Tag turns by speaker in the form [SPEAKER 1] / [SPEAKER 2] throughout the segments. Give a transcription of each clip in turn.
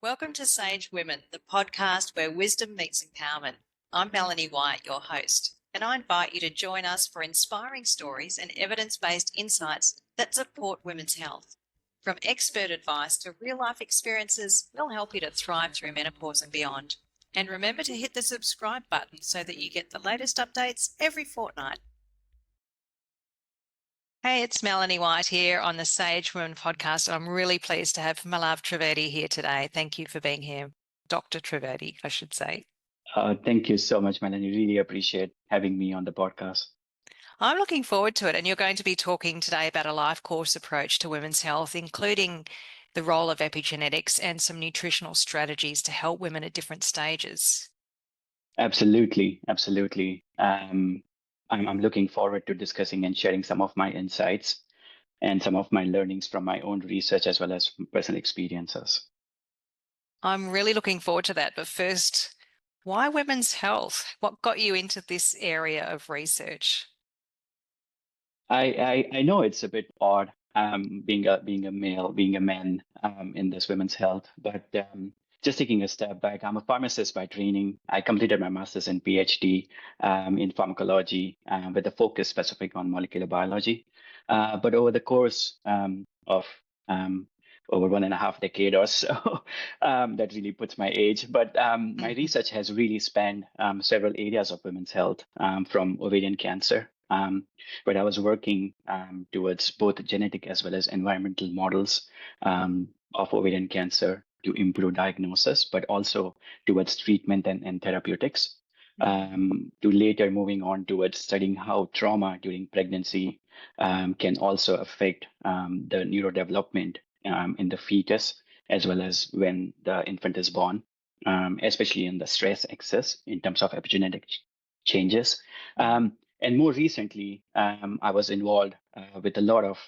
[SPEAKER 1] Welcome to Sage Women, the podcast where wisdom meets empowerment. I'm Melanie White, your host, and I invite you to join us for inspiring stories and evidence-based insights that support women's health. From expert advice to real-life experiences, we'll help you to thrive through menopause and beyond. And remember to hit the subscribe button so that you get the latest updates every fortnight. Hey, it's Melanie White here on the Sage Women podcast. I'm really pleased to have Malav Trivedi here today. Thank you for being here. Dr. Trivedi, I should say.
[SPEAKER 2] Thank you so much, Melanie. Really appreciate having me on the podcast.
[SPEAKER 1] I'm looking forward to it. And you're going to be talking today about a life course approach to women's health, including the role of epigenetics and some nutritional strategies to help women at different stages.
[SPEAKER 2] Absolutely. I'm looking forward to discussing and sharing some of my insights and some of my learnings from my own research as well as personal experiences.
[SPEAKER 1] I'm really looking forward to that. But first, why women's health? What got you into this area of research?
[SPEAKER 2] I know it's a bit odd being a male, being a man in this women's health, but just taking a step back, I'm a pharmacist by training. I completed my master's and PhD in pharmacology with a focus specific on molecular biology. But over the course of over 1.5 decades or so, that really puts my age. But my research has really spanned several areas of women's health, from ovarian cancer, but I was working towards both genetic as well as environmental models of ovarian cancer to improve diagnosis, but also towards treatment and therapeutics. To later moving on towards studying how trauma during pregnancy can also affect the neurodevelopment in the fetus, as well as when the infant is born, especially in the stress axis in terms of epigenetic changes. And more recently, I was involved with a lot of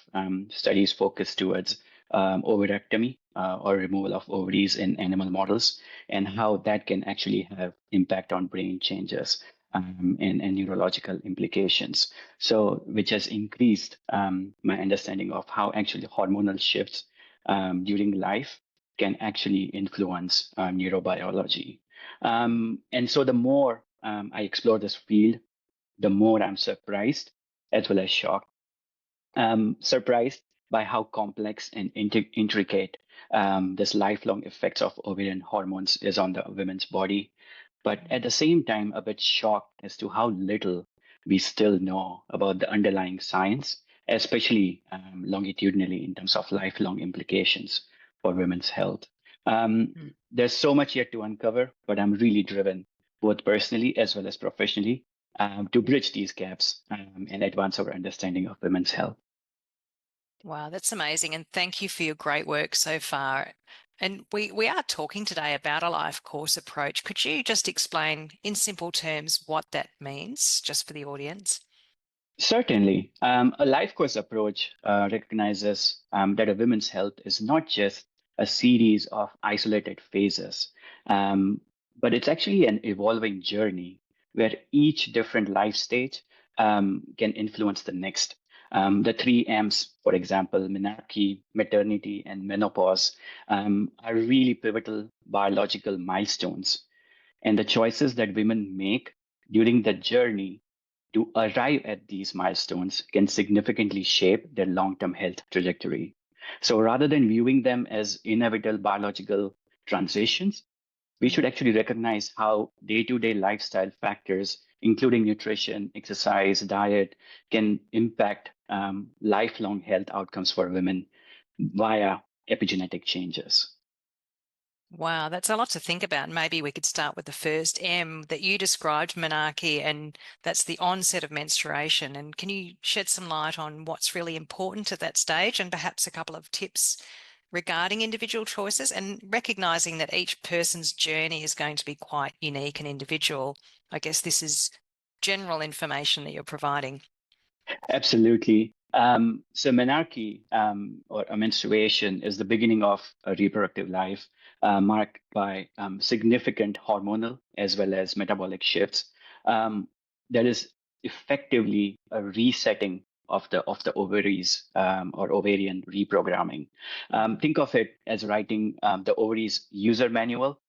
[SPEAKER 2] studies focused towards ovarectomy or removal of ovaries in animal models, and how that can actually have impact on brain changes and neurological implications. So, which has increased my understanding of how actually hormonal shifts during life can actually influence neurobiology. And so the more I explore this field, the more I'm surprised as well as shocked. Surprised by how complex and intricate this lifelong effects of ovarian hormones is on the women's body, but at the same time, a bit shocked as to how little we still know about the underlying science, especially longitudinally in terms of lifelong implications for women's health. There's so much yet to uncover, but I'm really driven, both personally as well as professionally, to bridge these gaps and advance our understanding of women's health.
[SPEAKER 1] Wow, that's amazing. And thank you for your great work so far. And we are talking today about a life course approach. Could you just explain in simple terms what that means, just for the audience?
[SPEAKER 2] Certainly. A life course approach recognizes that a women's health is not just a series of isolated phases, but it's actually an evolving journey where each different life stage can influence the next. The three M's, for example, menarche, maternity, and menopause, are really pivotal biological milestones. And the choices that women make during the journey to arrive at these milestones can significantly shape their long-term health trajectory. So rather than viewing them as inevitable biological transitions, we should actually recognize how day-to-day lifestyle factors, including nutrition, exercise, diet, can impact lifelong health outcomes for women via epigenetic changes.
[SPEAKER 1] Wow, that's a lot to think about. Maybe we could start with the first M that you described, menarche, and that's the onset of menstruation. And can you shed some light on what's really important at that stage, and perhaps a couple of tips regarding individual choices, and recognizing that each person's journey is going to be quite unique and individual? I guess this is general information that you're providing.
[SPEAKER 2] Absolutely. So menarche, or a menstruation, is the beginning of a reproductive life, marked by significant hormonal as well as metabolic shifts. There is effectively a resetting of the ovaries or ovarian reprogramming. Think of it as writing the ovaries user manual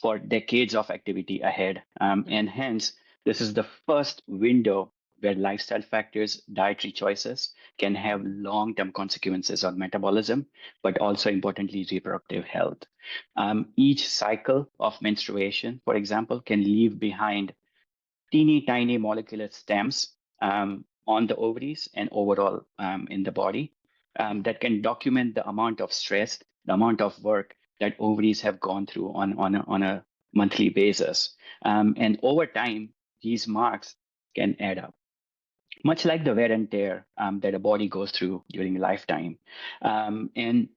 [SPEAKER 2] for decades of activity ahead. And hence, this is the first window where lifestyle factors, dietary choices can have long term consequences on metabolism, but also importantly, reproductive health. Each cycle of menstruation, for example, can leave behind teeny tiny molecular stems on the ovaries and overall in the body that can document the amount of stress, the amount of work that ovaries have gone through on a monthly basis. And over time, these marks can add up, much like the wear and tear that a body goes through during lifetime. And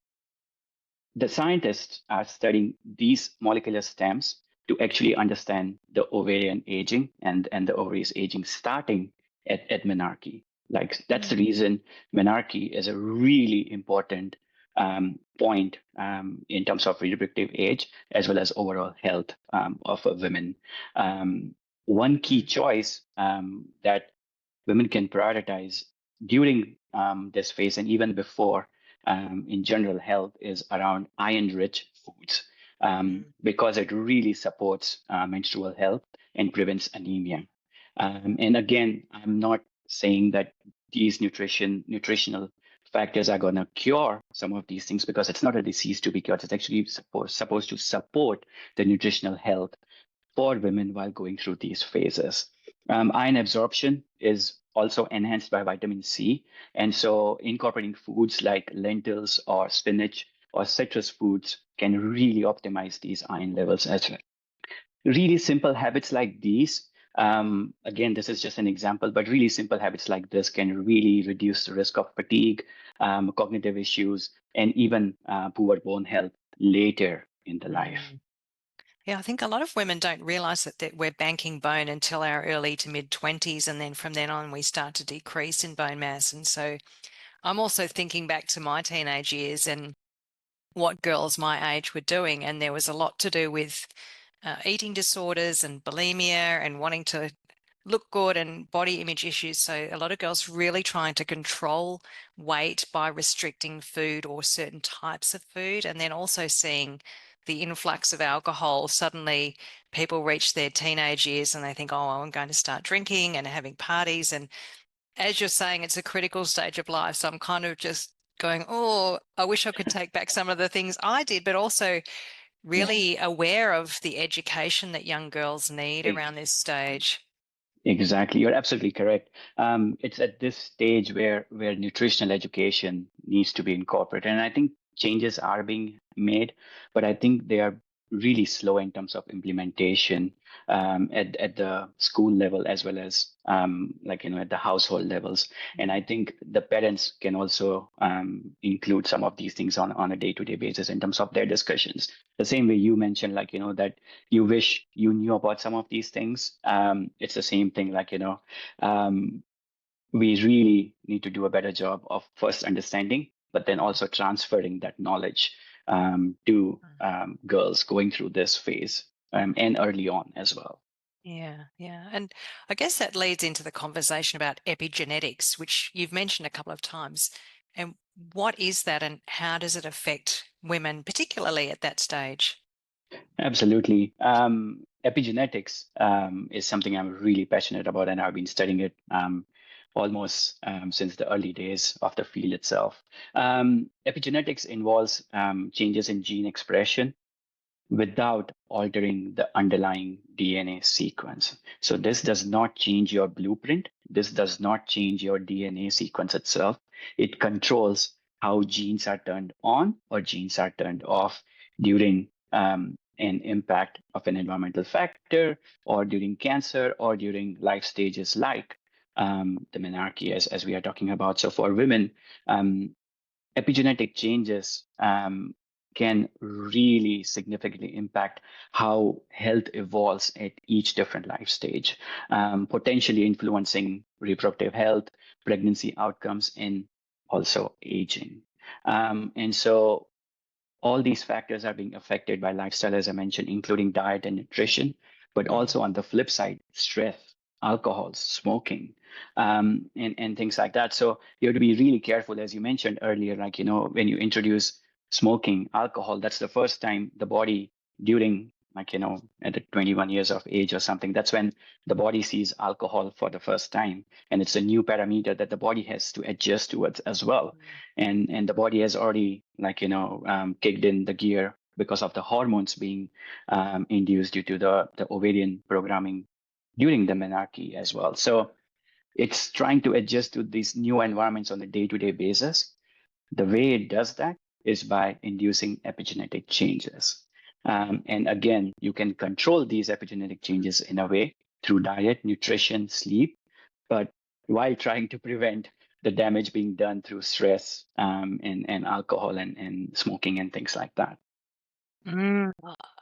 [SPEAKER 2] the scientists are studying these molecular stems to actually understand the ovarian aging and the ovaries aging starting at menarche. Like that's the reason menarche is a really important point in terms of reproductive age as well as overall health of a women. One key choice that women can prioritize during this phase and even before in general health is around iron rich foods because it really supports menstrual health and prevents anemia. And again, I'm not saying that these nutritional factors are going to cure some of these things because it's not a disease to be cured. It's actually supposed to support the nutritional health for women while going through these phases. Iron absorption is also enhanced by vitamin C. And so incorporating foods like lentils or spinach or citrus foods can really optimize these iron levels as well. Really simple habits like these, again, this is just an example, but really simple habits like this can really reduce the risk of fatigue, cognitive issues, and even poor bone health later in the life.
[SPEAKER 1] Yeah, I think a lot of women don't realize that we're banking bone until our early to mid 20s, and then from then on we start to decrease in bone mass. And so I'm also thinking back to my teenage years and what girls my age were doing, and there was a lot to do with eating disorders and bulimia and wanting to look good and body image issues. So a lot of girls really trying to control weight by restricting food or certain types of food, and then also seeing the influx of alcohol. Suddenly people reach their teenage years and they think, oh, I'm going to start drinking and having parties. And as you're saying, it's a critical stage of life. So I'm kind of just going, oh, I wish I could take back some of the things I did, but also
[SPEAKER 2] Yeah.
[SPEAKER 1] really aware of the education that young girls need around this stage.
[SPEAKER 2] Exactly, you're absolutely correct. It's at this stage where nutritional education needs to be incorporated, and I think changes are being made, but I think they are really slow in terms of implementation at the school level as well as at the household levels. And I think the parents can also include some of these things on a day-to-day basis in terms of their discussions. The same way you mentioned, that you wish you knew about some of these things. It's the same thing, we really need to do a better job of first understanding, but then also transferring that knowledge to girls going through this phase and early on as well.
[SPEAKER 1] Yeah, yeah. And I guess that leads into the conversation about epigenetics, which you've mentioned a couple of times. And what is that and how does it affect women, particularly at that stage?
[SPEAKER 2] Absolutely. Epigenetics is something I'm really passionate about, and I've been studying it almost since the early days of the field itself. Epigenetics involves changes in gene expression without altering the underlying DNA sequence. So this does not change your blueprint. This does not change your DNA sequence itself. It controls how genes are turned on or genes are turned off during an impact of an environmental factor or during cancer or during life stages like the menarche as we are talking about. So for women, um, epigenetic changes can really significantly impact how health evolves at each different life stage, potentially influencing reproductive health, pregnancy outcomes, and also aging. And so all these factors are being affected by lifestyle, as I mentioned, including diet and nutrition, but
[SPEAKER 1] Mm,
[SPEAKER 2] also on the flip side, stress, alcohol, smoking. and things like that. So you have to be really careful, as you mentioned earlier, like, when you introduce smoking, alcohol, that's the first time the body during, like, at the 21 years of age or something, that's when the body sees alcohol for the first time. And it's a new parameter that the body has to adjust towards as well. And the body has already, like, kicked in the gear because of the hormones being induced due to the ovarian programming during the menarche as well. So it's trying to adjust to these new environments on a day-to-day basis. The way it does that is by inducing epigenetic changes. And again, you can control these epigenetic changes in a way through diet, nutrition, sleep, but while trying to prevent the damage being done through stress, and alcohol and smoking and things like that.
[SPEAKER 1] Mm.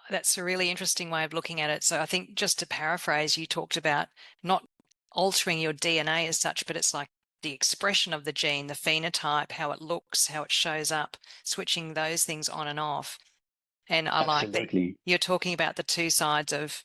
[SPEAKER 1] That's a really interesting way of looking at it. So I think, just to paraphrase, you talked about not altering your DNA as such, but it's like the expression of the gene, the phenotype, how it looks, how it shows up, switching those things on and off. And I like that
[SPEAKER 2] Absolutely.
[SPEAKER 1] you're talking about the two sides of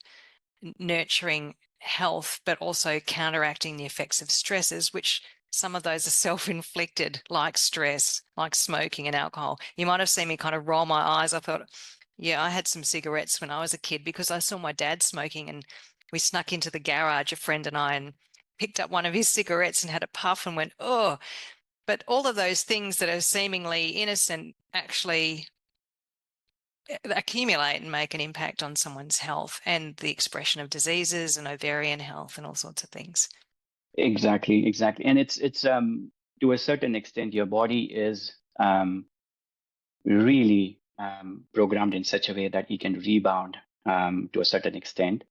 [SPEAKER 1] nurturing health, but also counteracting the effects of stresses, which some of those are self-inflicted, like stress, like smoking and alcohol. You might have seen me kind of roll my eyes. I thought, yeah, I had some cigarettes when I was a kid because I saw my dad smoking, and we snuck into the garage, a friend and I, and picked up one of his cigarettes and had a puff and went, oh. But all of those things that are seemingly innocent actually accumulate and make an impact on someone's health and the expression of diseases and ovarian health and all sorts of things.
[SPEAKER 2] Exactly, exactly. And it's to a certain extent, your body is really programmed in such a way that it can rebound to a certain extent,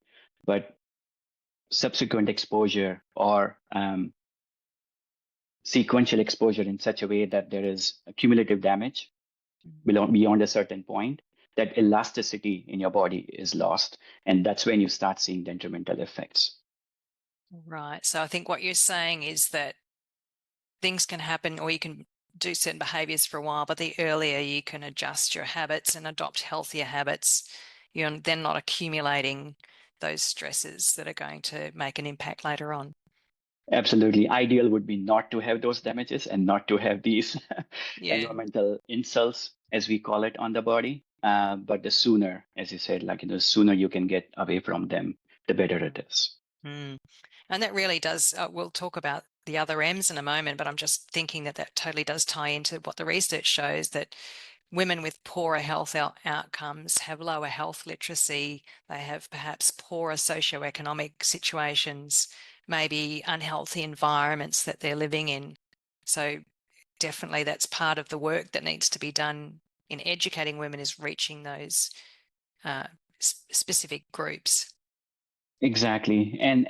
[SPEAKER 2] but subsequent exposure or sequential exposure in such a way that there is cumulative damage beyond a certain point, that elasticity in your body is lost. And that's when you start seeing detrimental effects.
[SPEAKER 1] Right. So I think what you're saying is that things can happen, or you can do certain behaviors for a while, but the earlier you can adjust your habits and adopt healthier habits, you're then not accumulating those stresses that are going to make an impact later on.
[SPEAKER 2] Absolutely. Ideal would be not to have those damages and not to have these
[SPEAKER 1] Yeah.
[SPEAKER 2] environmental insults, as we call it, on the body. But the sooner, as you said, like, the sooner you can get away from them, the better it is.
[SPEAKER 1] Mm. And that really does, we'll talk about the other M's in a moment, but I'm just thinking that that totally does tie into what the research shows, that women with poorer health outcomes have lower health literacy. They have perhaps poorer socioeconomic situations, maybe unhealthy environments that they're living in. So definitely that's part of the work that needs to be done in educating women, is reaching those specific groups.
[SPEAKER 2] Exactly. And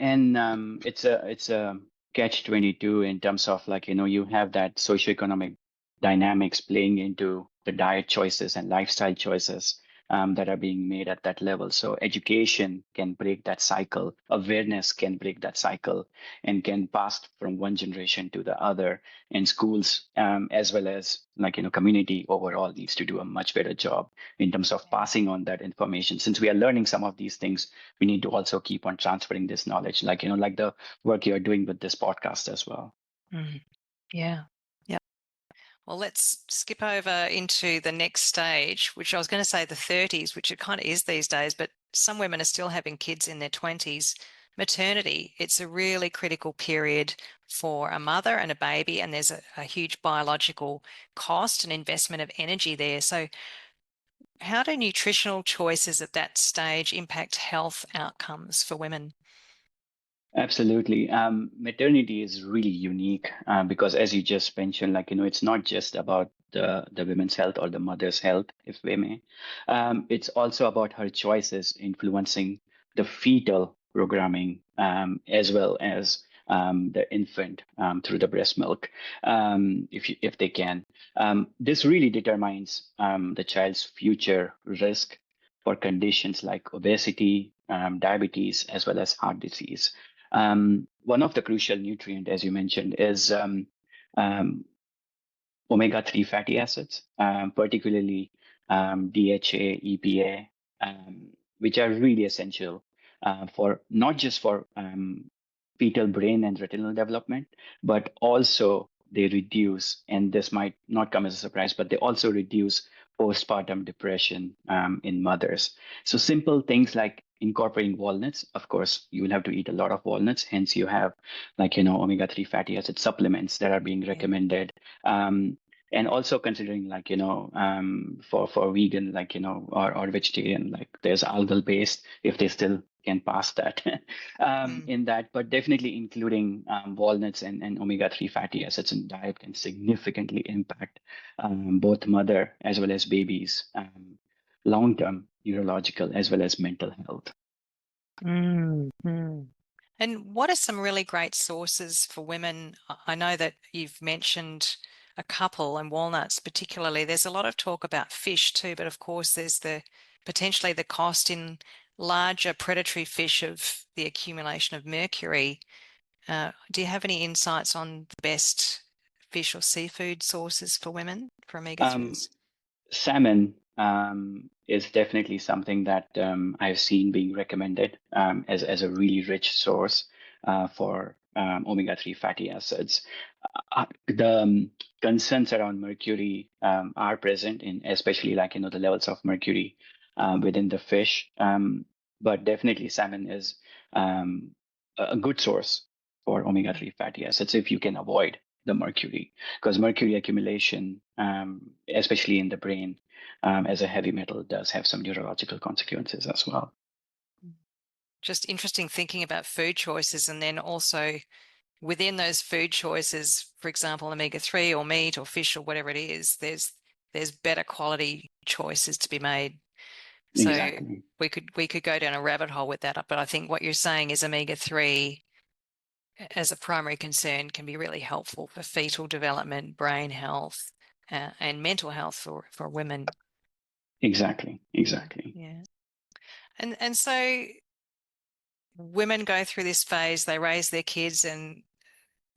[SPEAKER 2] it's a catch-22 in terms of, like, you have that socioeconomic dynamics playing into the diet choices and lifestyle choices that are being made at that level. So education can break that cycle, awareness can break that cycle, and can pass from one generation to the other. And schools, as well as, like, community overall, needs to do a much better job in terms of passing on that information. Since we are learning some of these things, we need to also keep on transferring this knowledge, like, like the work you're doing with this podcast as well.
[SPEAKER 1] Mm. Yeah. Yeah. Well, let's skip over into the next stage, which I was going to say the 30s, which it kind of is these days, but some women are still having kids in their 20s. Maternity, it's a really critical period for a mother and a baby, and there's a huge biological cost and investment of energy there. So how do nutritional choices at that stage impact health outcomes for women?
[SPEAKER 2] Absolutely. Maternity is really unique because, as you just mentioned, like, it's not just about the women's health or the mother's health, if we may. It's also about her choices influencing the fetal programming, as well as the infant through the breast milk, if they can. This really determines the child's future risk for conditions like obesity, diabetes, as well as heart disease. One of the crucial nutrient, as you mentioned, is um, omega-3 fatty acids, particularly DHA, EPA, which are really essential for not just for fetal brain and retinal development, but also they reduce, and this might not come as a surprise, but they also reduce postpartum depression in mothers. So simple things like incorporating walnuts. Of course, you will have to eat a lot of walnuts. Hence, you have omega-3 fatty acid supplements that are being
[SPEAKER 1] Yeah.
[SPEAKER 2] recommended. Um, and also considering for vegan or vegetarian, like there's algal based if they still can pass that
[SPEAKER 1] Mm.
[SPEAKER 2] in that, but definitely including walnuts and omega-3 fatty acids in diet can significantly impact both mother as well as babies long-term neurological as well as mental health.
[SPEAKER 1] Mm. Mm. And what are some really great sources for women? I know that you've mentioned a couple, and walnuts particularly. There's a lot of talk about fish too, but of course there's the potentially the cost in larger predatory fish of the accumulation of mercury. Do you have any insights on the best fish or seafood sources for women for
[SPEAKER 2] Um,
[SPEAKER 1] omega-3s?
[SPEAKER 2] Salmon is definitely something that I've seen being recommended as a really rich source for omega-3 fatty acids. The concerns around mercury are present in, especially the levels of mercury within the fish. But definitely salmon is um, a good source for omega-3 fatty acids if you can avoid the mercury, because mercury accumulation, especially in the brain, as a heavy metal, does have some neurological consequences as well.
[SPEAKER 1] Just interesting thinking about food choices, and then also within those food choices, for example, omega-3 or meat or fish or whatever it is, there's better quality choices to be made. So
[SPEAKER 2] Exactly.
[SPEAKER 1] we could go down a rabbit hole with that, but I think what you're saying is omega-3 as a primary concern can be really helpful for fetal development, brain health, and mental health for women.
[SPEAKER 2] Exactly.
[SPEAKER 1] Yeah,
[SPEAKER 2] Exactly.
[SPEAKER 1] yeah. And so women go through this phase, they raise their kids, and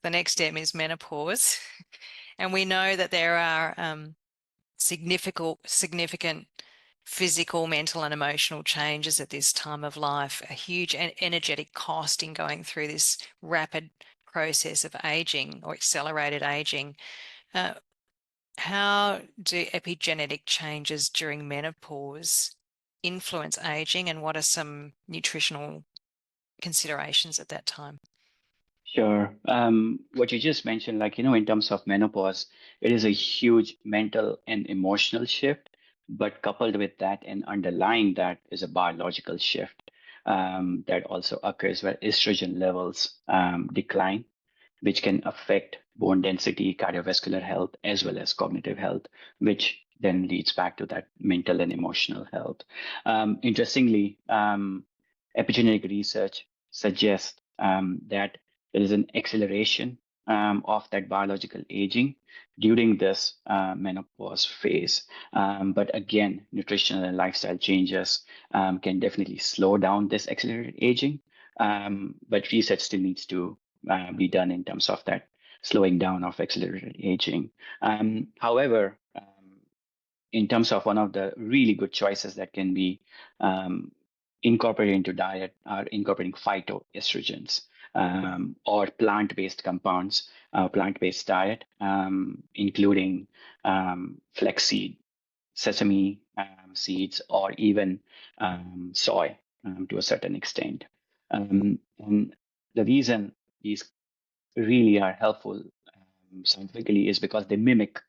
[SPEAKER 1] the next step is menopause. And we know that there are significant physical, mental, and emotional changes at this time of life, a huge energetic cost in going through this rapid process of aging or accelerated aging. Uh, how do epigenetic changes during menopause influence aging, and what are some nutritional considerations at that time?
[SPEAKER 2] Sure. What you just mentioned, in terms of menopause, it is a huge mental and emotional shift, but coupled with that and underlying that is a biological shift that also occurs where estrogen levels decline, which can affect bone density, cardiovascular health, as well as cognitive health, which then leads back to that mental and emotional health. Interestingly, epigenetic research suggests that there is an acceleration of that biological aging during this menopause phase. But again, nutritional and lifestyle changes can definitely slow down this accelerated aging. But research still needs to be done in terms of that slowing down of accelerated aging. However, in terms of one of the really good choices that can be um, incorporated into diet are incorporating phytoestrogens or plant-based compounds, plant-based diet, including flaxseed, sesame seeds, or even soy to a certain extent. And the reason these really are helpful scientifically is because they mimic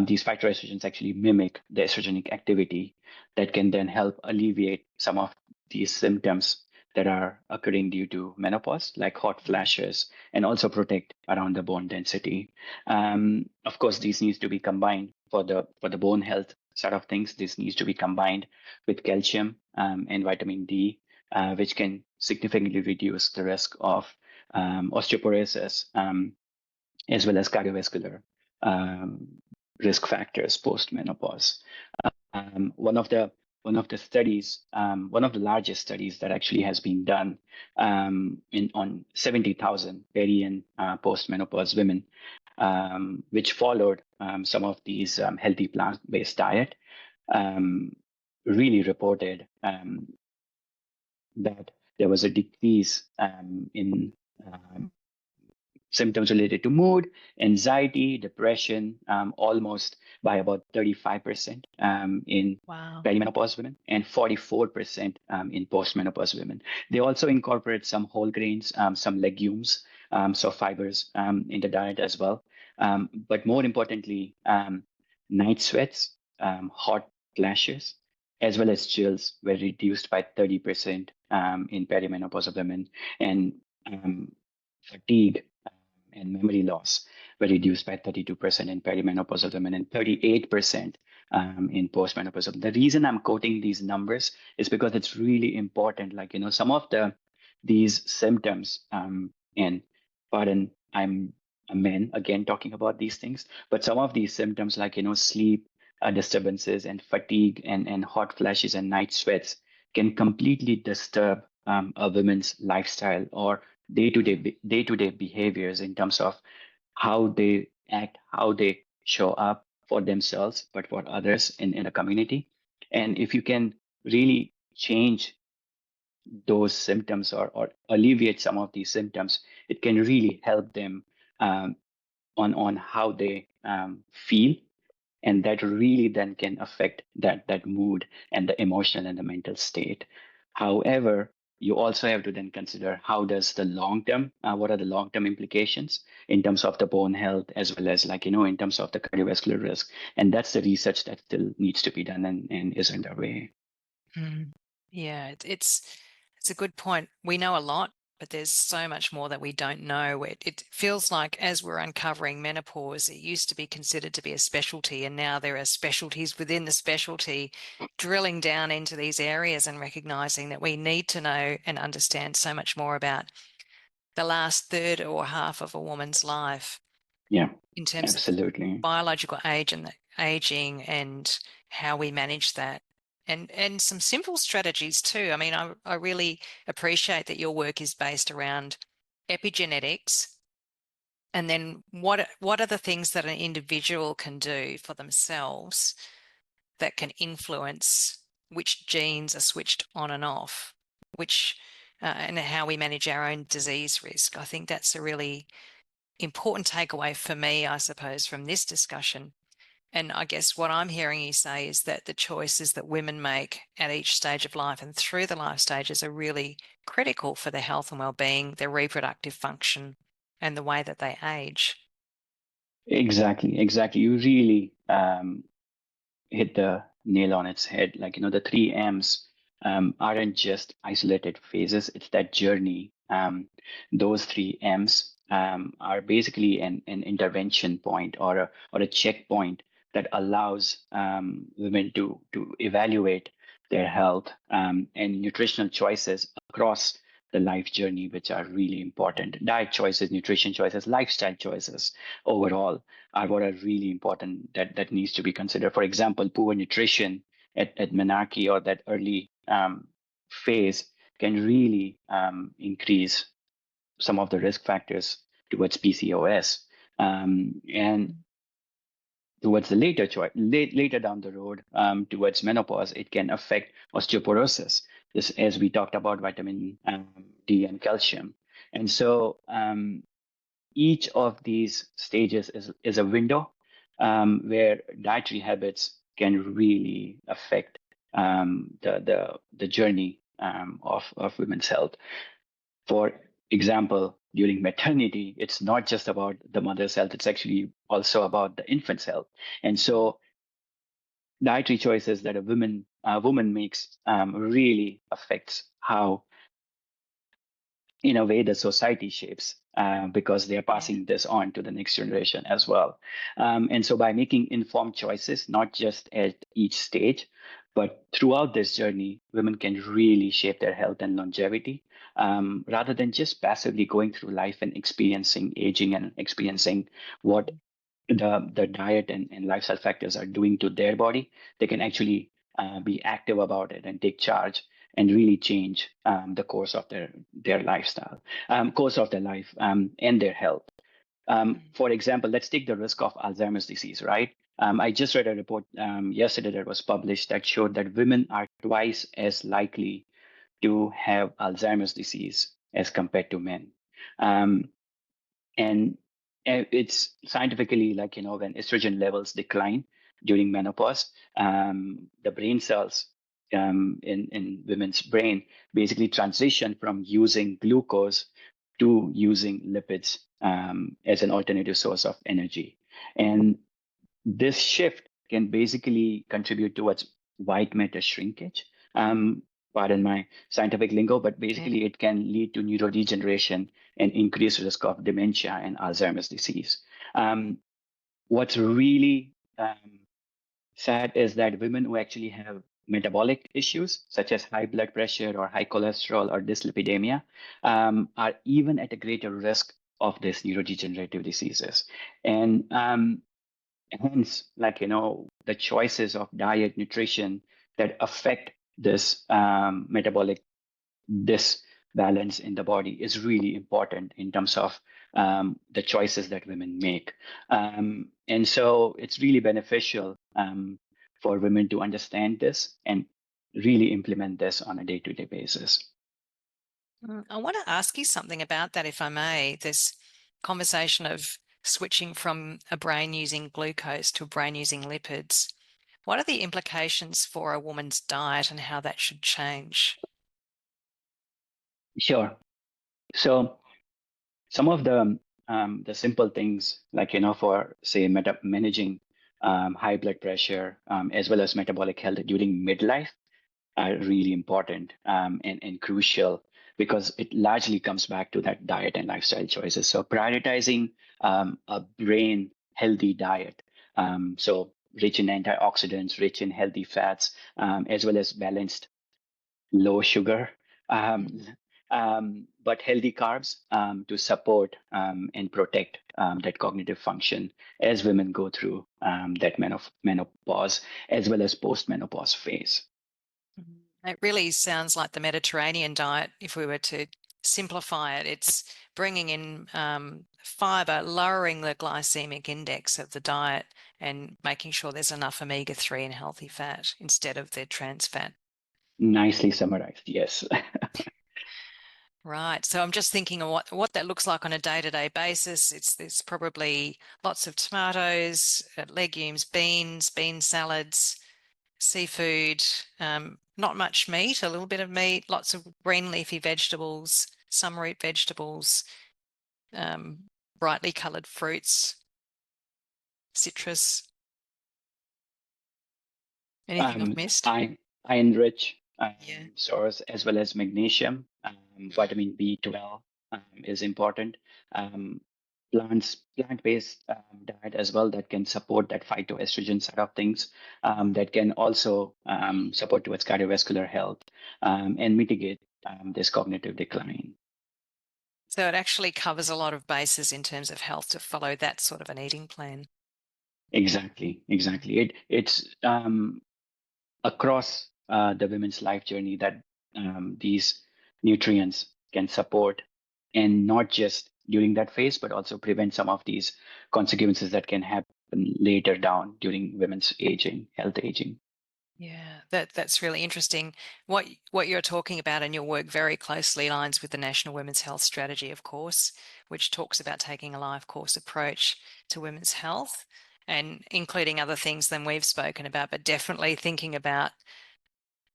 [SPEAKER 2] these phytoestrogens actually mimic the estrogenic activity that can then help alleviate some of these symptoms that are occurring due to menopause, like hot flashes, and also protect around the bone density. Of course, these needs to be combined for the bone health side of things. This needs to be combined with calcium and vitamin D, which can significantly reduce the risk of osteoporosis, as well as cardiovascular um, risk factors post menopause. Um, one of the one of the largest studies that actually has been done on 70,000 peri and post-menopause women, which followed some of these healthy plant-based diet, um, really reported that there was a decrease in um, symptoms related to mood, anxiety, depression, almost by about 35% in
[SPEAKER 1] Wow.
[SPEAKER 2] perimenopause women and 44% in postmenopause women. They also incorporate some whole grains, some legumes, so fibers in the diet as well. But more importantly, night sweats, hot flashes, as well as chills were reduced by 30% in perimenopausal women, and fatigue and memory loss were reduced by 32% in perimenopausal women and 38% in postmenopausal. The reason I'm quoting these numbers is because it's really important. Like, some of these symptoms, and pardon, I'm a man again talking about these things, but some of these symptoms, like, sleep disturbances and fatigue and hot flashes and night sweats, can completely disturb a woman's lifestyle or day-to-day behaviors in terms of how they act, how they show up for themselves, but for others in a community. And if you can really change those symptoms or alleviate some of these symptoms, it can really help them um, on how they feel, and that really then can affect that mood and the emotional and the mental state. However, you also have to then consider how does the long term what are the long term implications in terms of the bone health, as well as, like, in terms of the cardiovascular risk. And that's the research that still needs to be done and is underway.
[SPEAKER 1] Mm. Yeah, it's a good point. We know a lot, but there's so much more that we don't know. It feels like as we're uncovering menopause, it used to be considered to be a specialty, and now there are specialties within the specialty, drilling down into these areas and recognizing that we need to know and understand so much more about the last third or half of a woman's life
[SPEAKER 2] Yeah,
[SPEAKER 1] in terms of
[SPEAKER 2] absolutely.
[SPEAKER 1] biological age and the aging and how we manage that. And some simple strategies too. I mean, I really appreciate that your work is based around epigenetics, and then what are the things that an individual can do for themselves that can influence which genes are switched on and off, which and how we manage our own disease risk. I think that's a really important takeaway for me, I suppose, from this discussion. And I guess what I'm hearing you say is that the choices that women make at each stage of life and through the life stages are really critical for their health and well-being, their reproductive function, and the way that they age.
[SPEAKER 2] Exactly. You really hit the nail on its head. Like, the three M's aren't just isolated phases, it's that journey. Those three M's are basically an intervention point or a checkpoint that allows women to evaluate their health and nutritional choices across the life journey, which are really important. Diet choices, nutrition choices, lifestyle choices overall are what are really important that needs to be considered. For example, poor nutrition at menarche or that early phase can really increase some of the risk factors towards PCOS. And towards the later down the road, towards menopause, it can affect osteoporosis. This, as we talked about, vitamin D and calcium. And so each of these stages is a window where dietary habits can really affect the journey of women's health. For example, during maternity, it's not just about the mother's health, it's actually also about the infant's health. And so dietary choices that a woman makes really affects how, in a way, the society shapes, because they are
[SPEAKER 1] Yeah.
[SPEAKER 2] passing this on to the next generation as well. And so by making informed choices, not just at each stage, but throughout this journey, women can really shape their health and longevity, rather than just passively going through life and experiencing aging and experiencing what the diet and lifestyle factors are doing to their body. They can actually be active about it and take charge and really change the course of their lifestyle, course of their life, and their health.
[SPEAKER 1] Mm.
[SPEAKER 2] For example, let's take the risk of Alzheimer's disease, right? I just read a report yesterday that was published that showed that women are twice as likely to have Alzheimer's disease as compared to men. And it's scientifically when estrogen levels decline during menopause, the brain cells in women's brain basically transition from using glucose to using lipids as an alternative source of energy. And this shift can basically contribute towards white matter shrinkage. Pardon my scientific lingo, but
[SPEAKER 1] Yeah.
[SPEAKER 2] basically it can lead to neurodegeneration and increased risk of dementia and Alzheimer's disease. Um, what's really sad is that women who actually have metabolic issues, such as high blood pressure or high cholesterol or dyslipidemia, are even at a greater risk of these neurodegenerative diseases. And hence the choices of diet nutrition that affect this metabolic disbalance in the body is really important in terms of the choices that women make, and so it's really beneficial for women to understand this and really implement this on a day-to-day basis.
[SPEAKER 1] I want to ask you something about that, if I may. This conversation of switching from a brain using glucose to a brain using lipids. What are the implications for a woman's diet and how that should change?
[SPEAKER 2] Sure. So some of the simple things, for say managing high blood pressure as well as metabolic health during midlife, are really important and crucial, because it largely comes back to that diet and lifestyle choices. So prioritizing a brain healthy diet, so rich in antioxidants, rich in healthy fats, as well as balanced low sugar, um, but healthy carbs to support and protect that cognitive function as women go through that menopause as well as post-menopause phase.
[SPEAKER 1] It really sounds like the Mediterranean diet, if we were to simplify it. It's bringing in fiber, lowering the glycemic index of the diet, and making sure there's enough omega-3 and healthy fat instead of the trans fat.
[SPEAKER 2] Nicely summarized, yes.
[SPEAKER 1] Right. So I'm just thinking of what that looks like on a day-to-day basis. There's probably lots of tomatoes, legumes, bean salads, seafood, not much meat, a little bit of meat, lots of green leafy vegetables, some root vegetables, um, brightly colored fruits, citrus. Anything I've missed?
[SPEAKER 2] I enrich
[SPEAKER 1] Yeah.
[SPEAKER 2] source as well as magnesium, vitamin B12 is important. Um, plant-based diet as well that can support that phytoestrogen side of things, that can also support towards cardiovascular health and mitigate this cognitive decline.
[SPEAKER 1] So it actually covers a lot of bases in terms of health to follow that sort of an eating plan.
[SPEAKER 2] Exactly, exactly. It's across the women's life journey that these nutrients can support, and not just during that phase, but also prevent some of these consequences that can happen later down during women's aging, health aging.
[SPEAKER 1] Yeah, that's really interesting. What you're talking about in your work very closely aligns with the National Women's Health Strategy, of course, which talks about taking a life course approach to women's health and including other things than we've spoken about, but definitely thinking about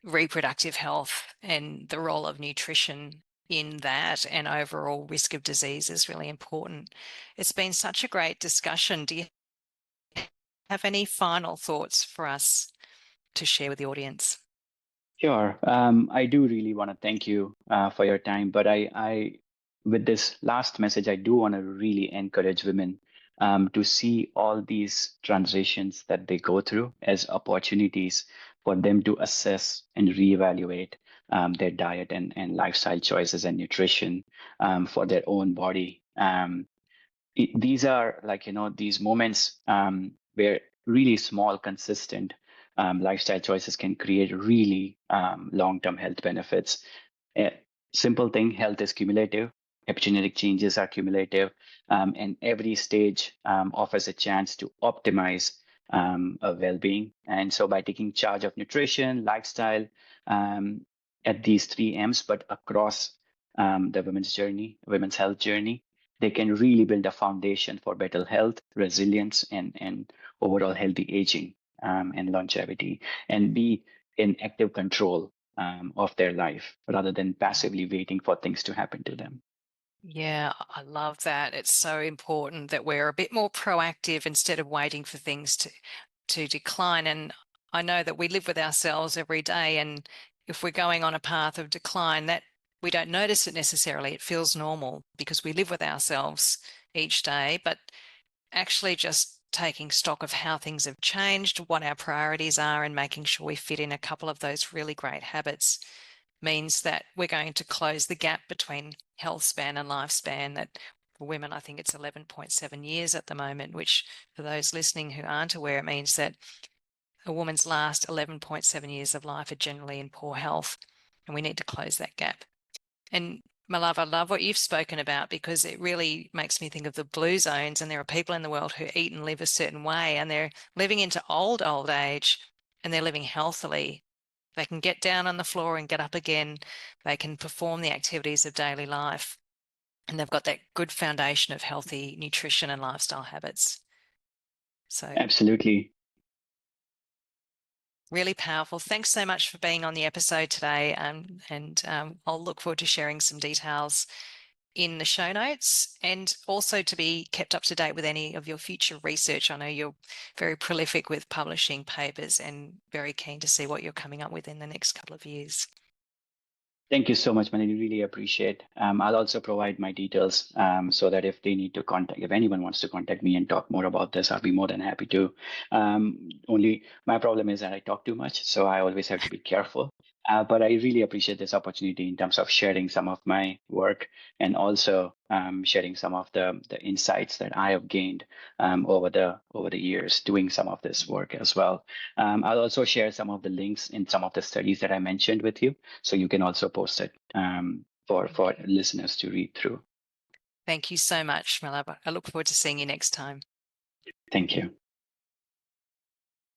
[SPEAKER 1] reproductive health and the role of nutrition in that, and overall risk of disease is really important. It's been such a great discussion. Do you have any final thoughts for us to share with the audience?
[SPEAKER 2] Sure. I do really want to thank you for your time, but with this last message, I do want to really encourage women to see all these transitions that they go through as opportunities for them to assess and reevaluate their diet and lifestyle choices and nutrition for their own body. These are these moments where really small, consistent lifestyle choices can create really long-term health benefits. A simple thing, health is cumulative. Epigenetic changes are cumulative, and every stage offers a chance to optimize a well-being. And so, by taking charge of nutrition, lifestyle, at these three M's, but across the women's health journey, they can really build a foundation for better health, resilience, and overall healthy aging and longevity, and be in active control of their life rather than passively waiting for things to happen to them.
[SPEAKER 1] Yeah, I love that. It's so important that we're a bit more proactive instead of waiting for things to decline. And I know that we live with ourselves every day, and if we're going on a path of decline, that we don't notice it necessarily. It feels normal because we live with ourselves each day, but actually just taking stock of how things have changed, what our priorities are, and making sure we fit in a couple of those really great habits means that we're going to close the gap between health span and lifespan. That for women, I think it's 11.7 years at the moment, which for those listening who aren't aware, it means that a woman's last 11.7 years of life are generally in poor health, and we need to close that gap. And Malav, I love what you've spoken about because it really makes me think of the blue zones, and there are people in the world who eat and live a certain way, and they're living into old age, and they're living healthily. They can get down on the floor and get up again. They can perform the activities of daily life, and they've got that good foundation of healthy nutrition and lifestyle habits. So
[SPEAKER 2] Absolutely.
[SPEAKER 1] really powerful. Thanks so much for being on the episode today. And I'll look forward to sharing some details in the show notes, and also to be kept up to date with any of your future research. I know you're very prolific with publishing papers and very keen to see what you're coming up with in the next couple of years.
[SPEAKER 2] Thank you so much, Melanie. Really appreciate. I'll also provide my details so that if they need to contact, if anyone wants to contact me and talk more about this, I'll be more than happy to. Only my problem is that I talk too much, so I always have to be careful. But I really appreciate this opportunity in terms of sharing some of my work and also sharing some of the insights that I have gained over the years doing some of this work as well. I'll also share some of the links in some of the studies that I mentioned with you, so you can also post it for listeners to read through.
[SPEAKER 1] Thank you so much, Malav. I look forward to seeing you next time.
[SPEAKER 2] Thank you.